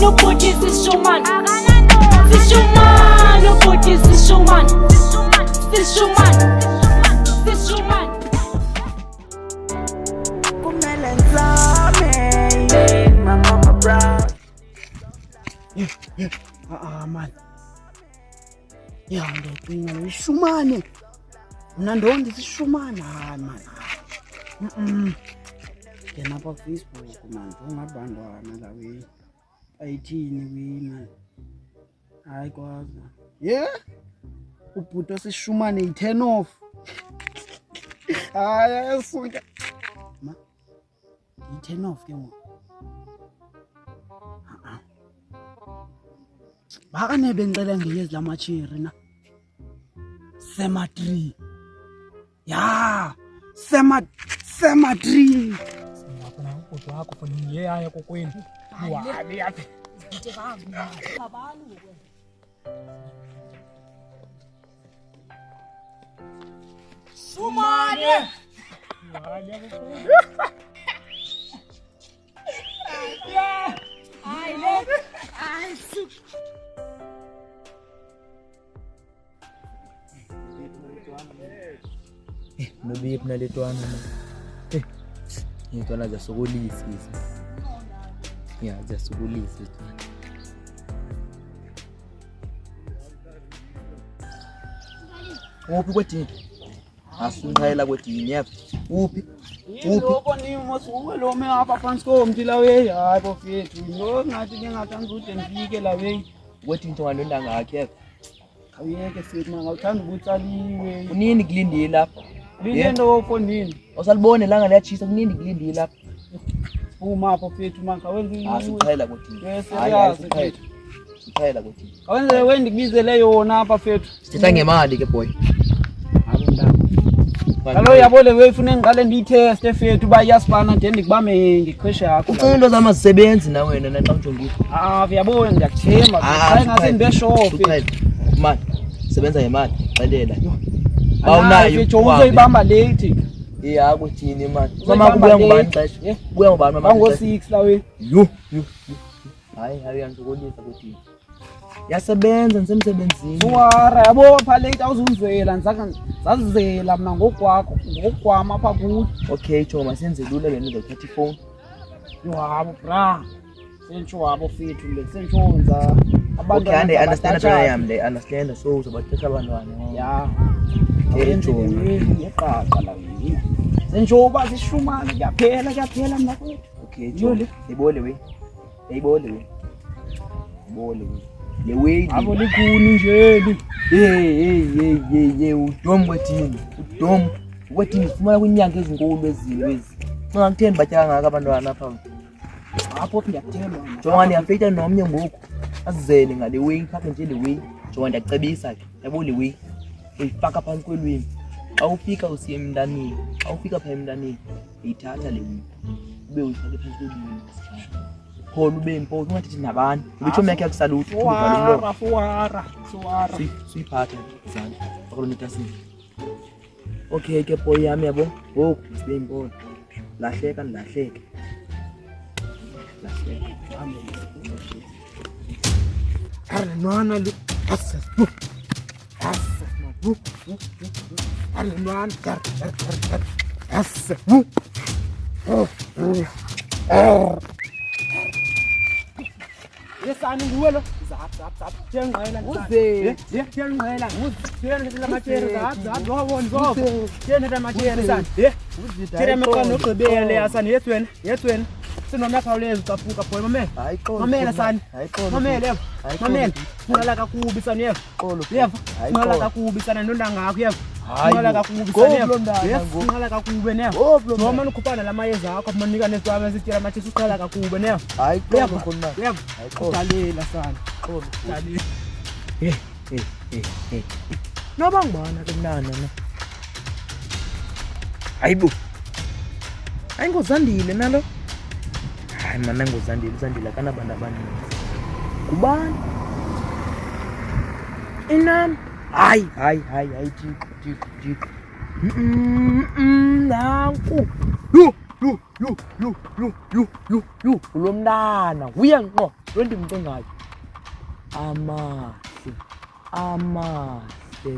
Ubhuti Sisishumane Sisishumane Ubhuti Sisishumane Sisishumane Sisishumane kumele ngizame mama proud man. Ngicinga isishumane. Mina ndondi isishumane man. Ngena pa Facebook man, ungabantwana la we. Ayithini wena. Hayi kwazi. Ubhuti Sisishumane i-turn off. Hayi asuka. Ma. I-turn off ke ngoku. Baka nebengcela ngiyezi lamachiri na. Sema 3. Ya, sema 3. Ngapha ubhuti wakho funa ngiyaya kokwenu. Wabe yaphi. Ngithe bangu abantu ngokwenza Shumane. Waya kokwenu. Nobi ipna letwana intwana zasokolisi zasokolisi uphi kwedini asunqayela kwedini yaphi uphi Lokho ni mosuke lo me apha phansi komthi la we. Hayi bofethu lo ngathi ngingathanda ukuthi ngifike la we. kwedini ntongalonda ngakhe yaphi Awuyeke fethi manga uthanda ukutsaliwe. kunini kulindile lapha Lilento ofondini. usalibone langa liyachisa kunini kulindile lapha Uma apha fethu manga wenza asuqhayela kwedini Yes, hayi yazi. uqhayela kwedini Awenze wendikubizele yona apha fethu. sithetha ngemali ke boy Kalo yabole wefuna ngiqale ndiyitheste fethu ba iyasifana nje ndikubame ngiqheshe yakho. ucela into zamazisebenzi na wena naxa ujongile Uyabona ndiyakuthemba hayi ngase ndibe sure mali sebenza ngemali xelela bawunayo uzoyibamba late iya kuthini manje mama kubuya ngubani xesha kubuya ngubani mama bango6 la we yo hayi uyangizokolisa kuthini yasebenza ngisemsebenzini suwara yabo pha late awuzunzela zazizela mina ngokwama apha kuthi okay Joma senze lula le nto zothatha ifoni yabo bra sentsho wabo fethu le sentsonza abantu okay and understand that I am le understand so uzobathetha abantwana ya okay Joma yeqaqa la wena sentsho uba Sisishumane kuyaphela mina kwethu okay Joma ibole we le way abo likuni njeli hey udom kwethini ufumana kwinyanga ezinkulu ezilo ezi ngangitheni batyaka ngaka abantwana apha apho ndiyakuthemba jonga ndiyafeyita nomnye ngoku azizele ngale way khaphe nje le way jonga ndiyacebisa ke yabo le way uyifaka phansi kwelwimi awufika usiye emntanini awufika phaa emntanini uyithatha le way ube uyifake phansi kwelwimi khona ube impost ungathi thina nabantu ubitsho yakhe yakusalute fuwara suyiphatha izandla akulona itasini okay ke boy yami yabo ngoku sibe impondo lahleka Arnwana lu assas. Arnwana assas. Yesani nguwe lo. Zap. Thenqela uze thenqela nguze lamathere zap wawona ngoba. Thenqela lamathere sani. There maqala nogqibele yasani yetswena. Sinomna khawuleza ucafuka boy mamela. hayi xolo Mamela sani. hayi xolo Mamela yeva. Mamela. Ngala kakubi sani yeva. xolo Yeva. Ngala kakubi sana ndonda ngakho yeva. Ngala kakubi sana yeva. Ngala kakubi ne. Noma ukupana lamayeza akho manika nesitwama sitira mathi uqala kakubi ne. hayi xolo khona Yeva. hayi xolo Udalela sana. xolo Dalela. noba ngibana ke mnana na hayibo ayingozandile nalo hayi mana ngozandile akanabantu abaninzi kubani inam hayi Thixo nanku yo lo mntana uya ngqo Lo ndimntu engayo. Amahle. Amahle.